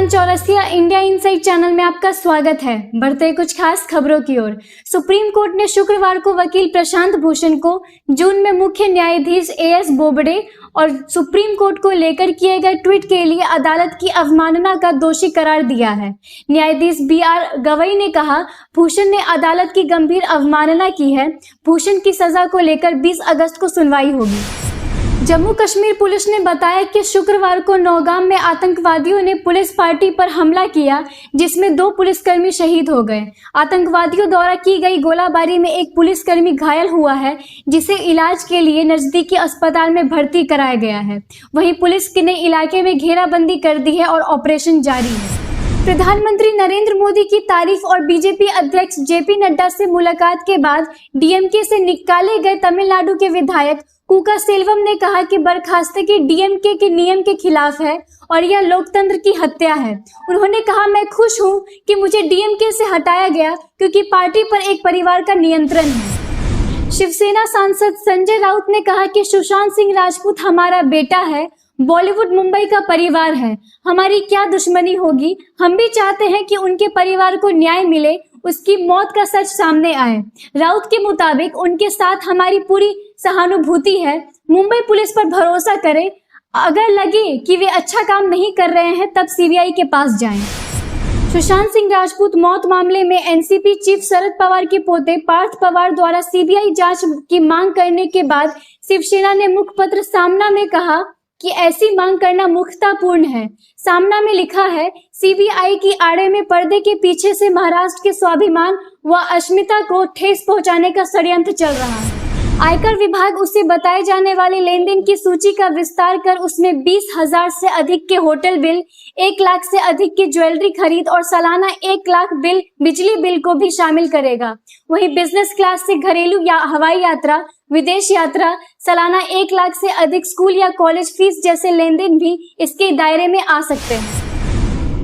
नमस्कार, Chaurasia India insight channel में आपका स्वागत है। बढ़ते हैं कुछ खास खबरों की ओर। सुप्रीम कोर्ट ने शुक्रवार को वकील प्रशांत भूषण को जून में मुख्य न्यायाधीश एएस बोबडे और सुप्रीम कोर्ट को लेकर किए गए ट्वीट के लिए अदालत की अवमानना का दोषी करार दिया है। न्यायाधीश बीआर गवई ने कहा, भूषण ने अदालत की गंभीर अवमानना की है। भूषण की सजा को लेकर 20 अगस्त को सुनवाई होगी। जम्मू कश्मीर पुलिस ने बताया कि शुक्रवार को नौगाम में आतंकवादियों ने पुलिस पार्टी पर हमला किया, जिसमें 2 पुलिसकर्मी शहीद हो गए। आतंकवादियों द्वारा की गई गोलाबारी में एक पुलिसकर्मी घायल हुआ है, जिसे इलाज के लिए नजदीकी अस्पताल में भर्ती कराया गया है। वहीं पुलिस ने इलाके में घेराबंदी कर दी है और ऑपरेशन जारी है। प्रधानमंत्री नरेंद्र मोदी की तारीफ और बीजेपी अध्यक्ष जेपी नड्डा से मुलाकात के बाद डीएमके से निकाले गए तमिलनाडु के विधायक कुका सेल्वम ने कहा कि बर्खास्तगी डीएमके के नियम के खिलाफ है और यह लोकतंत्र की हत्या है। उन्होंने कहा, मैं खुश हूं कि मुझे डीएमके से हटाया गया क्योंकि पार्टी पर एक परिवार का नियंत्रण है। शिवसेना सांसद संजय राउत ने कहा कि सुशांत सिंह राजपूत हमारा बेटा है, बॉलीवुड मुंबई का परिवार है, हमारी क्या दुश्मनी होगी। हम भी चाहते हैं कि उनके परिवार को न्याय मिले, उसकी मौत का सच सामने आए। राउत के मुताबिक उनके साथ हमारी पूरी सहानुभूति है। मुंबई पुलिस पर भरोसा करें, अगर लगे कि वे अच्छा काम नहीं कर रहे हैं तब सीबीआई के पास जाएं। सुशांत सिंह राजपूत मौत मामले में एनसीपी चीफ शरद पवार के पोते पार्थ पवार द्वारा सीबीआई जांच की मांग करने के बाद शिवसेना ने मुखपत्र सामना में कहा कि ऐसी मांग करना मूर्खतापूर्ण है। सामना में लिखा है, सीबीआई की आड़े में पर्दे के पीछे से महाराष्ट्र के स्वाभिमान व अस्मिता को ठेस पहुंचाने का षड्यंत्र चल रहा है। आयकर विभाग उसे बताए जाने वाले लेन देन की सूची का विस्तार कर उसमें 20,000 से अधिक के होटल बिल, 1 लाख से अधिक की ज्वेलरी खरीद और सालाना 1 लाख बिल बिजली बिल को भी शामिल करेगा। वहीं बिजनेस क्लास से घरेलू या हवाई यात्रा, विदेश यात्रा, सालाना 1 लाख से अधिक स्कूल या कॉलेज फीस जैसे लेन देन भी इसके दायरे में आ सकते हैं।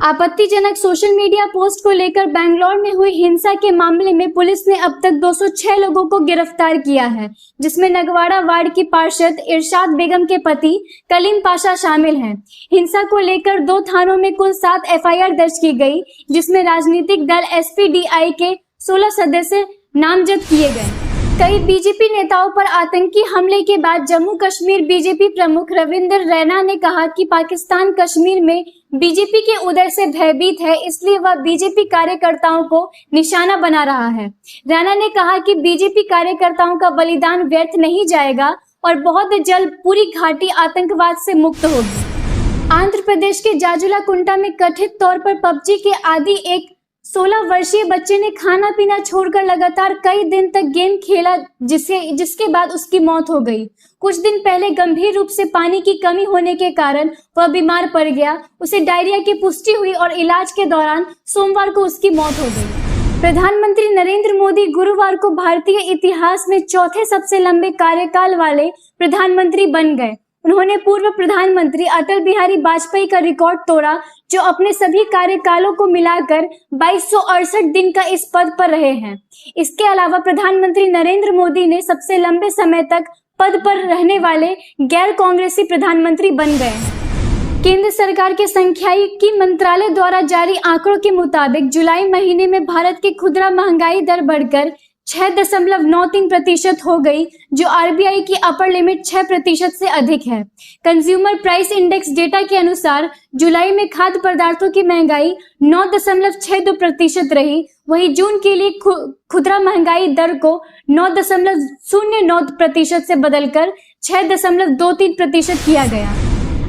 आपत्तिजनक सोशल मीडिया पोस्ट को लेकर बेंगलोर में हुई हिंसा के मामले में पुलिस ने अब तक 206 लोगों को गिरफ्तार किया है, जिसमें नगवाड़ा वार्ड की पार्षद इरशाद बेगम के पति कलीम पाशा शामिल हैं। हिंसा को लेकर 2 थानों में कुल 7 एफआईआर दर्ज की गई, जिसमें राजनीतिक दल एसपीडीआई के 16 सदस्य नामजद किए गए। कई बीजेपी नेताओं पर आतंकी हमले के बाद जम्मू कश्मीर बीजेपी प्रमुख रविंद्र रैना ने कहा कि पाकिस्तान कश्मीर में बीजेपी के उदय से भयभीत है, इसलिए वह बीजेपी कार्यकर्ताओं को निशाना बना रहा है। रैना ने कहा कि बीजेपी कार्यकर्ताओं का बलिदान व्यर्थ नहीं जाएगा और बहुत जल्द पूरी घाटी आतंकवाद से मुक्त होगी। आंध्र प्रदेश के जाजुला कुंटा में कथित तौर पर पबजी के आदी एक 16 वर्षीय बच्चे ने खाना पीना छोड़कर लगातार कई दिन तक गेम खेला, जिसके बाद उसकी मौत हो गई। कुछ दिन पहले गंभीर रूप से पानी की कमी होने के कारण वह बीमार पड़ गया। उसे डायरिया की पुष्टि हुई और इलाज के दौरान सोमवार को उसकी मौत हो गई। प्रधानमंत्री नरेंद्र मोदी गुरुवार को भारतीय इतिहास में चौथे सबसे लंबे कार्यकाल वाले प्रधानमंत्री बन गए। उन्होंने पूर्व प्रधानमंत्री अटल बिहारी वाजपेयी का रिकॉर्ड तोड़ा, जो अपने सभी कार्यकालों को मिलाकर 2268 दिन का इस पद पर रहे हैं। इसके अलावा प्रधानमंत्री नरेंद्र मोदी ने सबसे लंबे समय तक पद पर रहने वाले गैर कांग्रेसी प्रधानमंत्री बन गए हैं। केंद्र सरकार के सांख्यिकी मंत्रालय द्वारा जारी आंकड़ों के मुताबिक जुलाई महीने में भारत की खुदरा महंगाई दर बढ़कर 6.93% हो गई, जो आरबीआई की अपर लिमिट 6% से अधिक है। कंज्यूमर प्राइस इंडेक्स डेटा के अनुसार जुलाई में खाद्य पदार्थों की महंगाई 9.62% रही। वहीं जून के लिए खुदरा महंगाई दर को 9.09% से बदलकर 6.23% किया गया।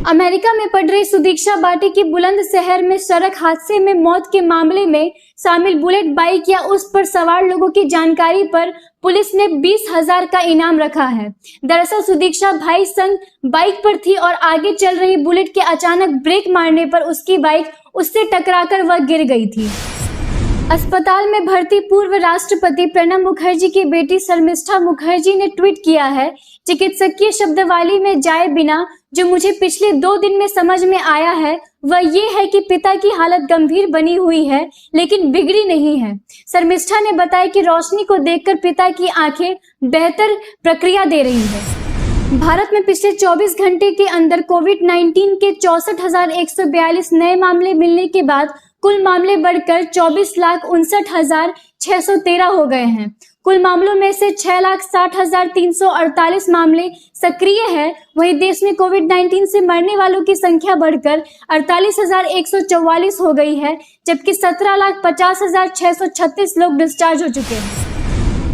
अमेरिका में पढ़ रही सुदीक्षा बाटी की बुलंदशहर में सड़क हादसे में मौत के मामले में शामिल बुलेट बाइक या उस पर सवार लोगों की जानकारी पर पुलिस ने 20,000 का इनाम रखा है। दरअसल सुदीक्षा भाई संग बाइक पर थी और आगे चल रही बुलेट के अचानक ब्रेक मारने पर उसकी बाइक उससे टकराकर वह गिर गई थी। अस्पताल में भर्ती पूर्व राष्ट्रपति प्रणब मुखर्जी की बेटी शर्मिष्ठा मुखर्जी ने ट्वीट किया है, चिकित्सकीय शब्दावली में जाए बिना जो मुझे पिछले 2 दिन में समझ में आया है वह ये है कि पिता की हालत गंभीर बनी हुई है, लेकिन बिगड़ी नहीं है। शर्मिष्ठा ने बताया कि रोशनी को देखकर पिता की आंखें बेहतर प्रक्रिया दे रही है। भारत में पिछले 24 घंटे के अंदर कोविड-19 के 64,142 नए मामले मिलने के बाद कुल मामले बढ़कर 24,59,613 हो गए हैं। कुल मामलों में से 6,60,348 मामले सक्रिय हैं। वहीं देश में कोविड-19 से मरने वालों की संख्या बढ़कर 48,144 हो गई है, जबकि 17,50,636 लोग डिस्चार्ज हो चुके हैं।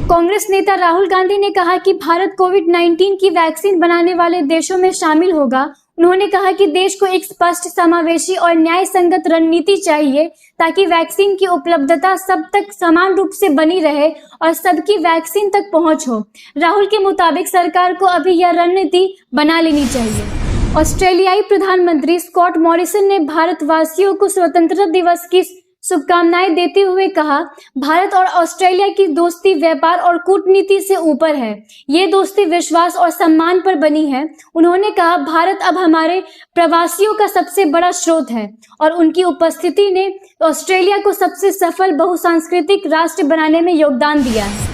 कांग्रेस नेता राहुल गांधी ने कहा कि भारत कोविड-19 की वैक्सीन बनाने वाले देशों में शामिल होगा। उन्होंने कहा कि देश को एक स्पष्ट, समावेशी और न्याय संगत रणनीति चाहिए ताकि वैक्सीन की उपलब्धता सब तक समान रूप से बनी रहे और सबकी वैक्सीन तक पहुंच हो। राहुल के मुताबिक सरकार को अभी यह रणनीति बना लेनी चाहिए। ऑस्ट्रेलियाई प्रधानमंत्री स्कॉट मॉरिसन ने भारतवासियों को स्वतंत्रता दिवस की शुभकामनाएं देते हुए कहा, भारत और ऑस्ट्रेलिया की दोस्ती व्यापार और कूटनीति से ऊपर है। ये दोस्ती विश्वास और सम्मान पर बनी है। उन्होंने कहा, भारत अब हमारे प्रवासियों का सबसे बड़ा स्रोत है और उनकी उपस्थिति ने ऑस्ट्रेलिया को सबसे सफल बहुसांस्कृतिक राष्ट्र बनाने में योगदान दिया है।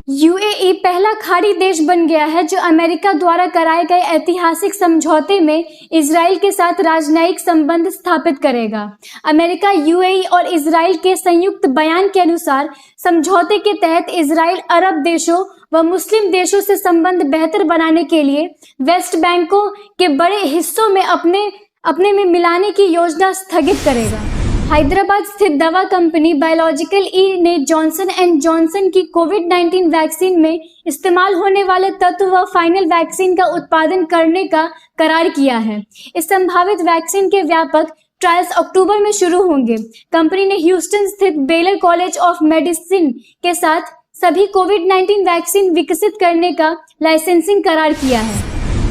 यूएई पहला खाड़ी देश बन गया है जो अमेरिका द्वारा कराए गए ऐतिहासिक समझौते में इजराइल के साथ राजनयिक संबंध स्थापित करेगा। अमेरिका, यूएई और इजराइल के संयुक्त बयान के अनुसार समझौते के तहत इजराइल अरब देशों व मुस्लिम देशों से संबंध बेहतर बनाने के लिए वेस्ट बैंकों के बड़े हिस्सों में अपने में मिलाने की योजना स्थगित करेगा। हैदराबाद स्थित दवा कंपनी बायोलॉजिकल ई ने जॉनसन एंड जॉनसन की कोविड-19 वैक्सीन में इस्तेमाल होने वाले तत्व व फाइनल वैक्सीन का उत्पादन करने का करार किया है। इस संभावित वैक्सीन के व्यापक ट्रायल्स अक्टूबर में शुरू होंगे। कंपनी ने ह्यूस्टन स्थित बेलर कॉलेज ऑफ मेडिसिन के साथ सभी कोविड-19 वैक्सीन विकसित करने का लाइसेंसिंग करार किया है।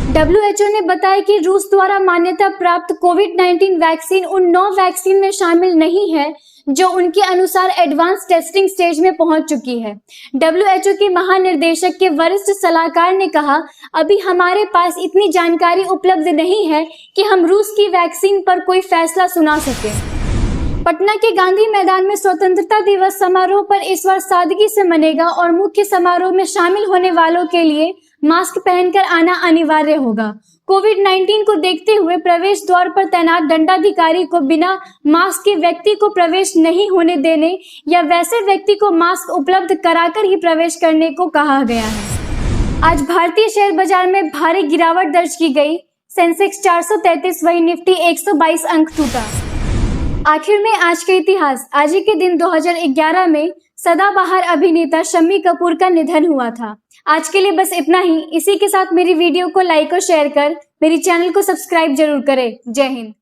WHO ने बताया कि रूस द्वारा मान्यता प्राप्त कोविड-19 वैक्सीन उन 9 वैक्सीन में शामिल नहीं है जो उनके अनुसार एडवांस टेस्टिंग स्टेज में पहुंच चुकी है। WHO के महानिर्देशक के वरिष्ठ सलाहकार ने कहा, अभी हमारे पास इतनी जानकारी उपलब्ध नहीं है कि हम रूस की वैक्सीन पर कोई फैसला सुना सके। पटना के गांधी मैदान में स्वतंत्रता दिवस समारोह पर इस बार सादगी से मनेगा और मुख्य समारोह में शामिल होने वालों के लिए मास्क पहनकर आना अनिवार्य होगा। कोविड-19 को देखते हुए प्रवेश द्वार पर तैनात दंडाधिकारी को बिना मास्क के व्यक्ति को प्रवेश नहीं होने देने या वैसे व्यक्ति को मास्क उपलब्ध कराकर ही प्रवेश करने को कहा गया है। आज भारतीय शेयर बाजार में भारी गिरावट दर्ज की गई। सेंसेक्स 433, वही निफ्टी 122 अंक टूटा। आखिर में आज के इतिहास। आज ही के दिन 2011 में सदाबहार अभिनेता शम्मी कपूर का निधन हुआ था। आज के लिए बस इतना ही। इसी के साथ मेरी वीडियो को लाइक और शेयर कर मेरी चैनल को सब्सक्राइब जरूर करें। जय हिंद।